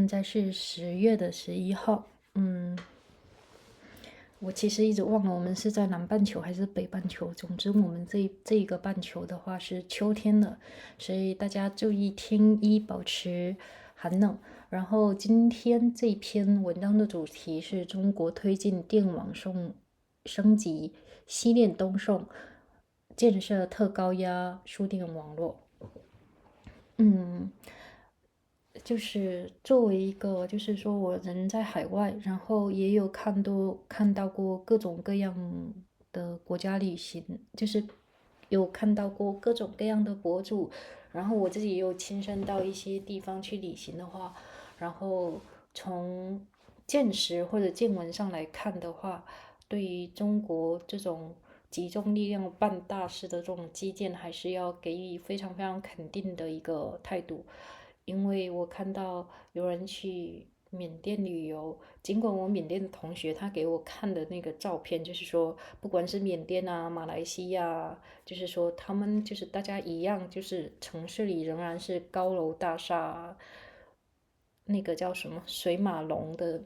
现在是10月11号。我其实一直忘了我们是在南半球还是北半球。总之，我们这一个半球的话是秋天了，所以大家注意添衣，保持寒冷。然后今天这篇文章的主题是中国推进电网升级，西电东送，建设特高压输电网络。就是作为一个，就是说我人在海外，然后也有看到过各种各样的国家旅行，就是有看到过各种各样的博主，然后我自己也有亲身到一些地方去旅行的话，然后从见识或者见闻上来看的话，对于中国这种集中力量办大事的这种基建，还是要给予非常非常肯定的一个态度。因为我看到有人去缅甸旅游，尽管我缅甸的同学他给我看的那个照片，就是说不管是缅甸啊、马来西亚，就是说他们就是大家一样，就是城市里仍然是高楼大厦，那个叫什么水马龙的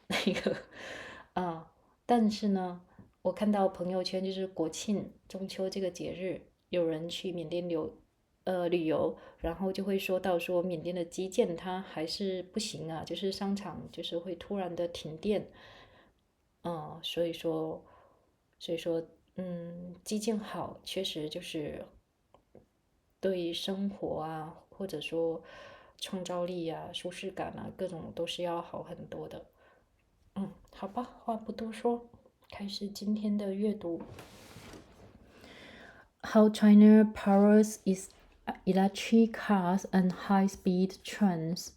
那个啊，但是呢，我看到朋友圈就是国庆、中秋这个节日，有人去缅甸旅游，然后就会说到说缅甸的基建它还是不行啊，就是商场就是会突然的停电，所以说，基建好确实就是对生活啊，或者说创造力啊、舒适感啊，各种都是要好很多的。好吧，话不多说，开始今天的阅读。How China powers its electric cars and high-speed trains.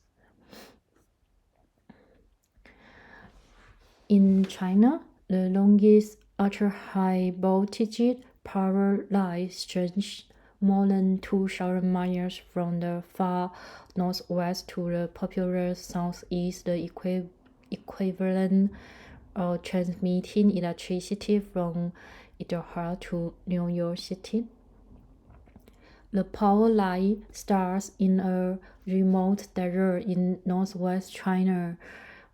In China, the longest ultra-high voltage power line stretches more than 2,000 miles from the far northwest to the popular southeast, the equivalent of transmitting electricity from Idaho to New York City. The power line starts in a remote desert in northwest China,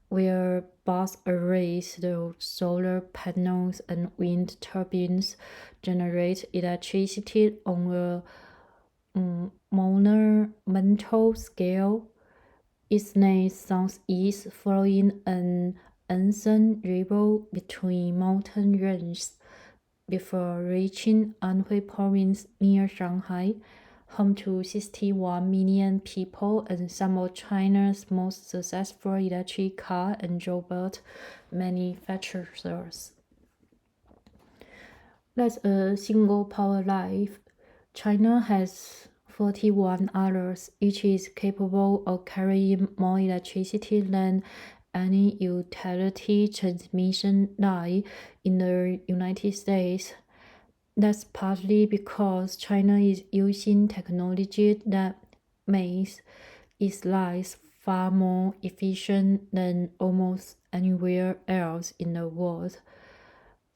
where bus arrays, the solar panels, and wind turbines generate electricity on a monumental scale. Its name southeast, flowing an ancient river between mountain ranges before reaching Anhui province near Shanghai, home to 61 million people and some of China's most successful electric car and robot manufacturers. That's a single power line. China has 41 others, each is capable of carrying more electricity than any utility transmission line in the United States. That's partly because China is using technology that makes its lines far more efficient than almost anywhere else in the world.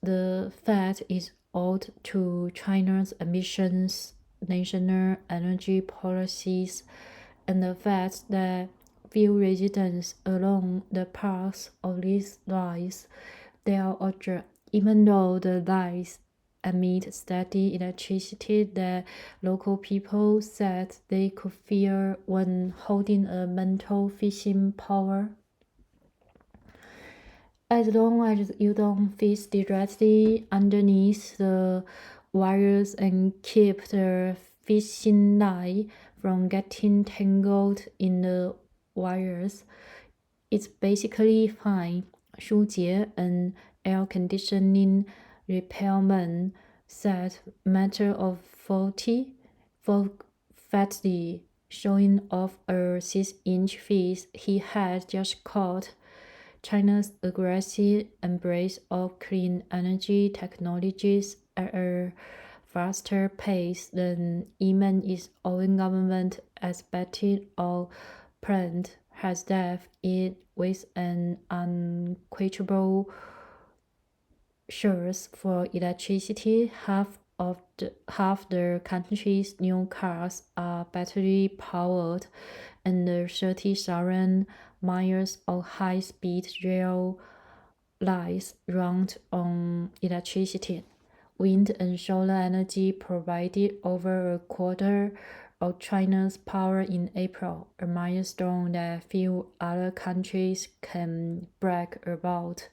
The fact is owed to China's ambitious national energy policies and the fact that few residents along the paths of these lines dare object, even though the lines emit steady electricity that local people said they could feel when holding a mental fishing power. As long as you don't fish directly underneath the wires and keep the fishing line from getting tangled in the wires, it's basically fine. Xu Jie, an air conditioning repairman, said matter of factly, showing off a 6-inch fish he had just caught. China's aggressive embrace of clean energy technologies at a faster pace than even its own government expected or planned has left it with an unquenchable source for electricity. Half the country's new cars are battery powered, and the 30,000 miles of high-speed rail lines run on electricity. Wind and solar energy provided over a quarter of China's power in April, a milestone that few other countries can brag about.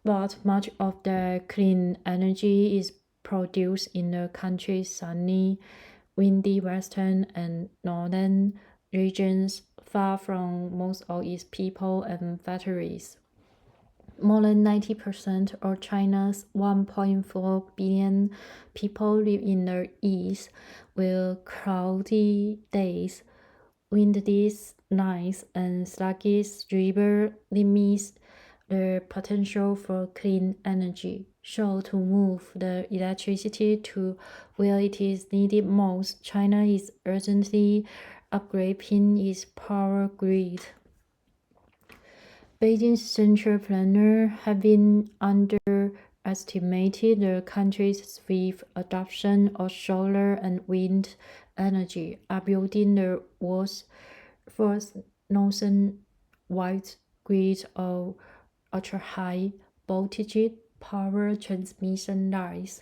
But much of the clean energy is produced in the country's sunny, windy western and northern regions, far from most of its people and factories. More than 90% of China's 1.4 billion people live in the east, with cloudy days, windy nights, and sluggish river limits the potential for clean energy. So to move the electricity to where it is needed most, China is urgently upgrading its power grid. Beijing's central planner have been underestimated the country's swift adoption of solar and wind energy, are building the world's first nationwide grid of ultra-high voltage power transmission lines.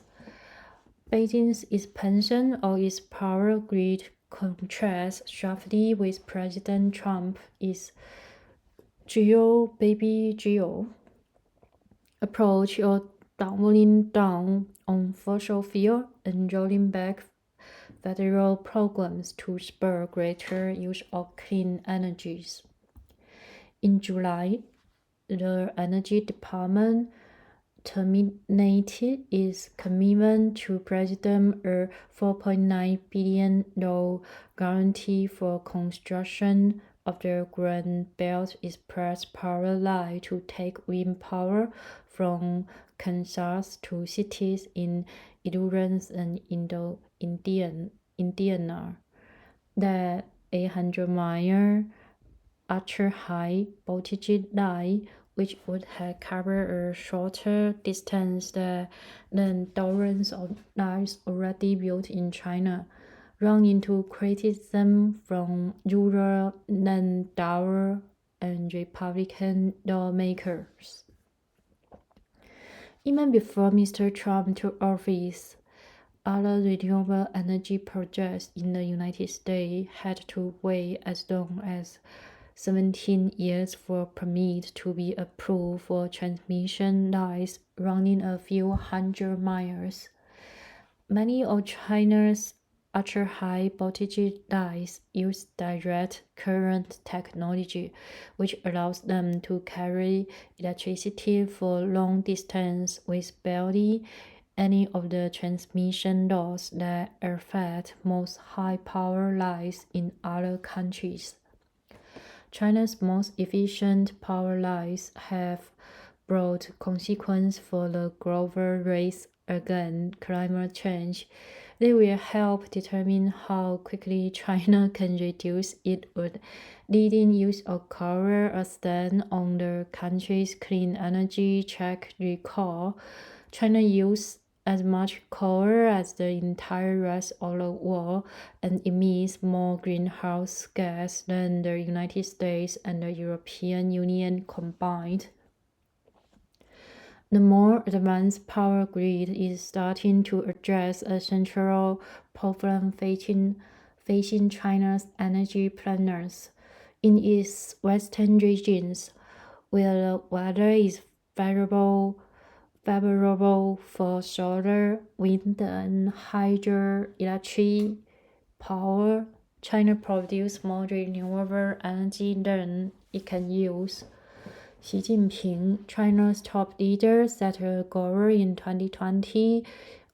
Beijing's expansion of its power grid contrasts sharply with President Trump's Geo Baby Geo approach of doubling down on fossil fuel and rolling back federal programs to spur greater use of clean energies. In July, the Energy Department terminated its commitment to President a $4.9 billion guarantee for construction of the Grand Belt Express power line to take wind power from Kansas to cities in Illinois and Indiana. The 800-mile ultra-high voltage line, which would have covered a shorter distance than thousands of lines already built in China, run into criticism from rural landowner and Republican lawmakers. Even before Mr. Trump took office, other renewable energy projects in the United States had to wait as long as 17 years for permits to be approved for transmission lines running a few hundred miles. Many of China's ultra-high voltage lines use direct current technology, which allows them to carry electricity for long distance with barely any of the transmission loss that affect most high-power lines in other countries. China's most efficient power lines have brought consequences for the global race against climate change. They will help determine how quickly China can reduce its leading use of coal, a stand on the country's clean energy track record. China used as much coal as the entire rest of the world and emits more greenhouse gas than the United States and the European Union combined. The more advanced power grid is starting to address a central problem facing China's energy planners. In its western regions, where the weather is favorable for solar, wind, and hydroelectric power, China produces more renewable energy than it can use. Xi Jinping, China's top leader, set a goal in 2020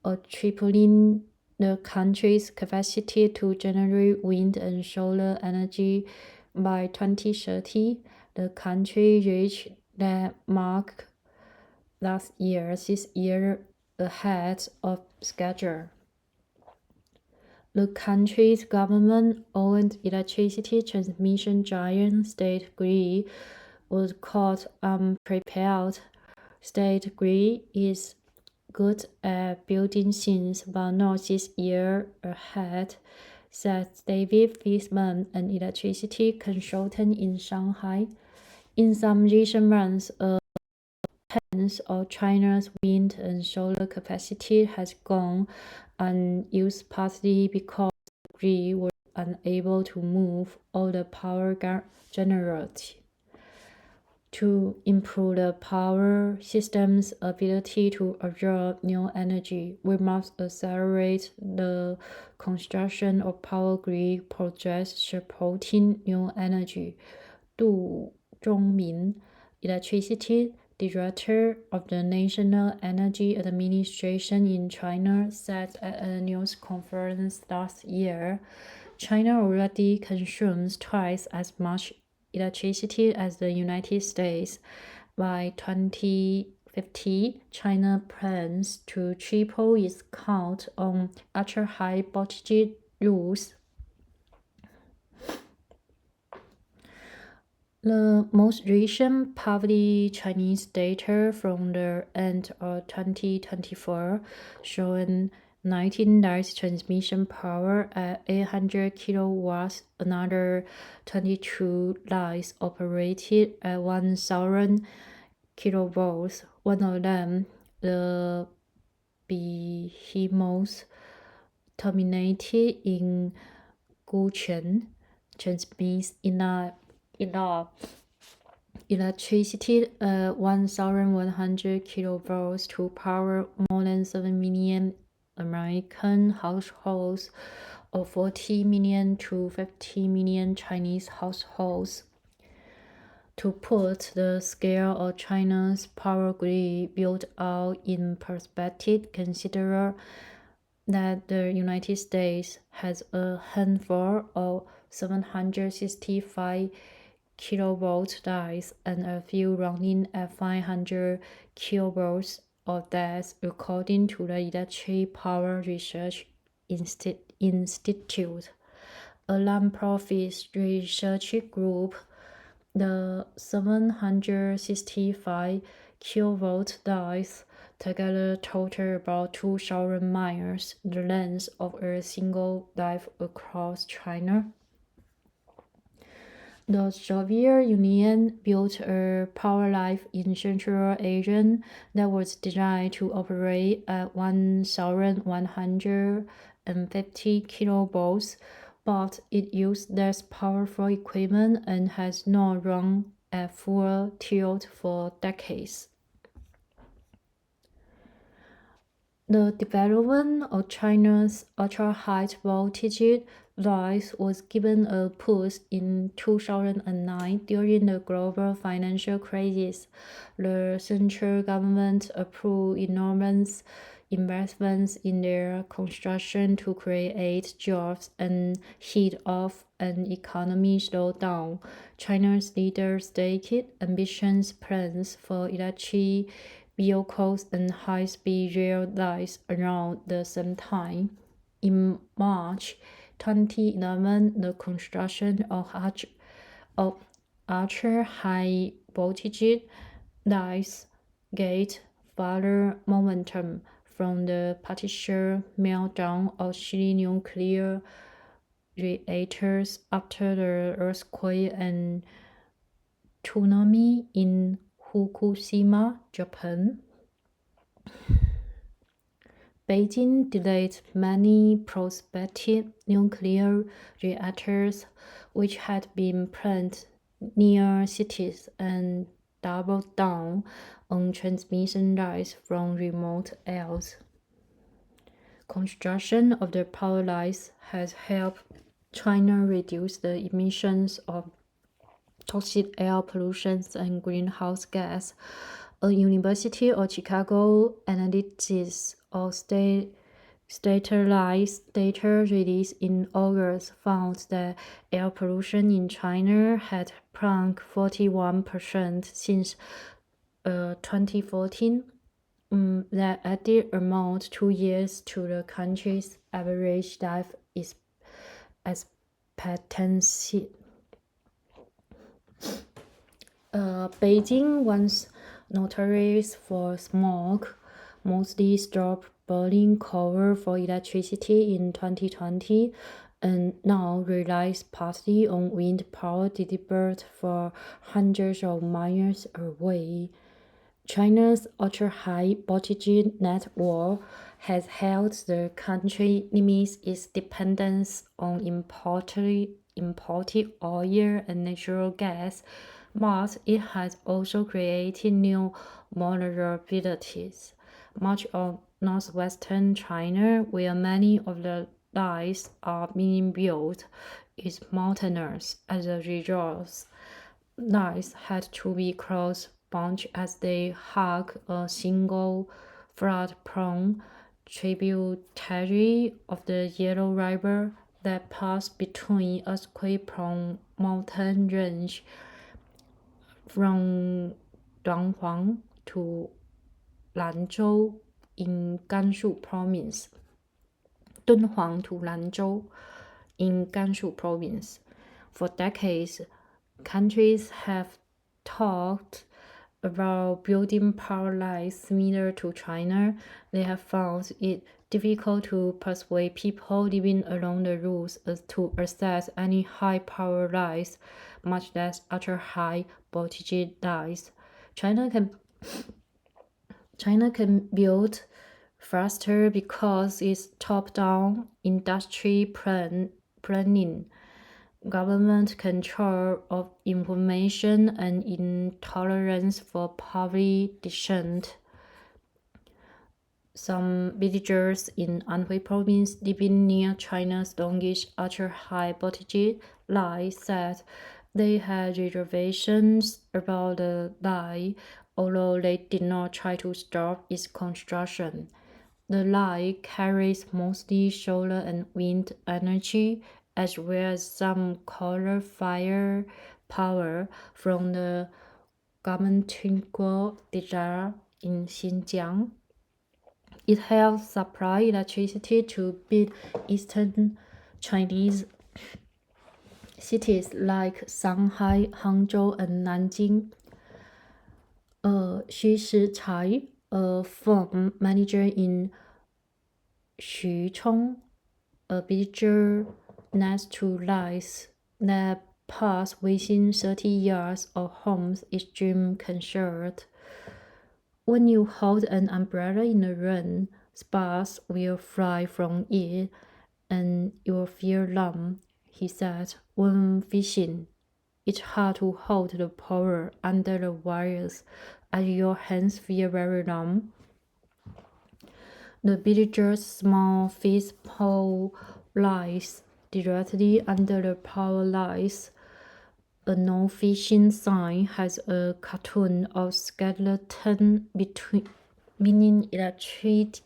of tripling the country's capacity to generate wind and solar energy by 2030. The country reached that mark last year, 6 years ahead of schedule. The country's government-owned electricity transmission giant State Grid was caught unprepared. State Grid is good at building things, but not 6 years ahead. said David Wiesman, an electricity consultant in Shanghai. In some recent months, of China's wind and solar capacity has gone unused, partly because the grid was unable to move all the power generated. To improve the power system's ability to absorb new energy, we must accelerate the construction of power grid projects supporting new energy. Du Zhongmin, electricity director of the National Energy Administration in China, said at a news conference last year, China already consumes twice as much electricity as the United States. By 2050, China plans to triple its count on ultra-high voltage routes. The most recent public Chinese data from the end of 2024 showing 19 lines transmission power at 800 kilowatts, another 22 lines operated at 1000 kilovolts. One of them, the behemoth, terminated in Guquan, transmits enough electricity at 1100 kilovolts to power more than 7 million American households or 40 million to 50 million Chinese households. To put the scale of China's power grid built out in perspective, consider that the United States has a handful of 765 kilovolt lines and a few running at 500 kilovolts of that, according to the Electric Power Research Institute, a non-profit research group. The 765 kilovolt lines together total about 2,000 miles, the length of a single line across China. The Soviet Union built a power line in Central Asia that was designed to operate at 1,150 kilovolts, but it used less powerful equipment and has not run at full tilt for decades. The development of China's ultra-high voltage lines was given a push in 2009 during the global financial crisis. The central government approved enormous investments in their construction to create jobs and head off an economy slowdown. China's leaders stated ambitious plans for electric vehicles and high-speed rail lines around the same time. In March 2011, the construction of ultra-high voltage lines gained further momentum from the partial meltdown of three nuclear reactors after the earthquake and tsunami in Fukushima, Japan. Beijing delayed many prospective nuclear reactors which had been planned near cities and doubled down on transmission lines from remote areas. Construction of the power lines has helped China reduce the emissions of toxic air pollution and greenhouse gas. A University of Chicago analysis of statalized data released in August found that air pollution in China had plunged 41% since 2014. That added amount 2 years to the country's average life expectancy. Beijing, once notorious for smoke, mostly stopped burning coal for electricity in 2020 and now relies partly on wind power delivered for hundreds of miles away. China's ultra-high voltage network has helped the country limit its dependence on imported oil and natural gas, but it has also created new vulnerabilities. Much of northwestern China, where many of the lines are being built, is mountainous. As a result, lines had to be close bunch as they hug a single flood-prone tributary of the Yellow River that passed between earthquake-prone mountain range from Dunhuang to Lanzhou in Gansu province. Dunhuang to Lanzhou in Gansu province. For decades, countries have talked about building power lines similar to China. They have found it difficult to persuade people living along the routes to access any high power lines, much less ultra high voltage lines. China can build faster because it's top-down industry planning, government control of information, and intolerance for poverty descent. Some villagers in Anhui province living near China's longest ultra-high voltage line said they had reservations about the line, although they did not try to stop its construction. The line carries mostly solar and wind energy, as well as some coal fire power from the Gamentungguo Desert in Xinjiang. It helps supply electricity to big eastern Chinese cities like Shanghai, Hangzhou, and Nanjing. Xu Shicai, a firm manager in Xuchong, a villager next to lines that pass within 30 yards of homes, is extreme concerned. When you hold an umbrella in the rain, sparks will fly from it and you'll feel numb, he said. When fishing, it's hard to hold the pole under the wires as your hands feel very numb. The villager's small fish pole lies directly under the power lines. A no fishing sign has a cartoon of skeleton meaning electrocuted,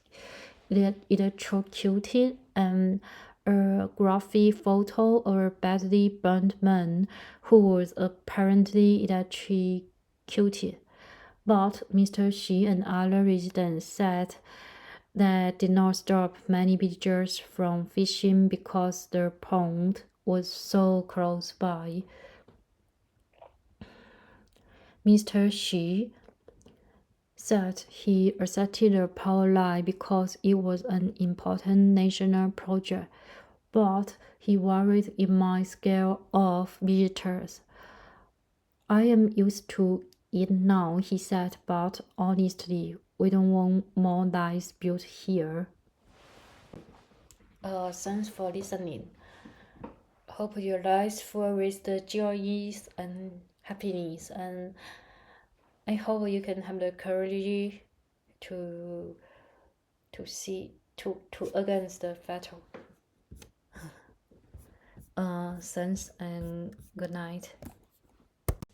and a graphic photo of a badly burned man who was apparently electrocuted. But Mr. Xi and other residents said that did not stop many villagers from fishing because their pond was so close by. Mr. Xi said he accepted the power line because it was an important national project, but he worried it might scare off visitors. I am used to it now, he said, but honestly, we don't want more lines built here. Thanks for listening. Hope your lives full with the joys and happiness, and I hope you can have the courage to against the battle. Thanks and good night.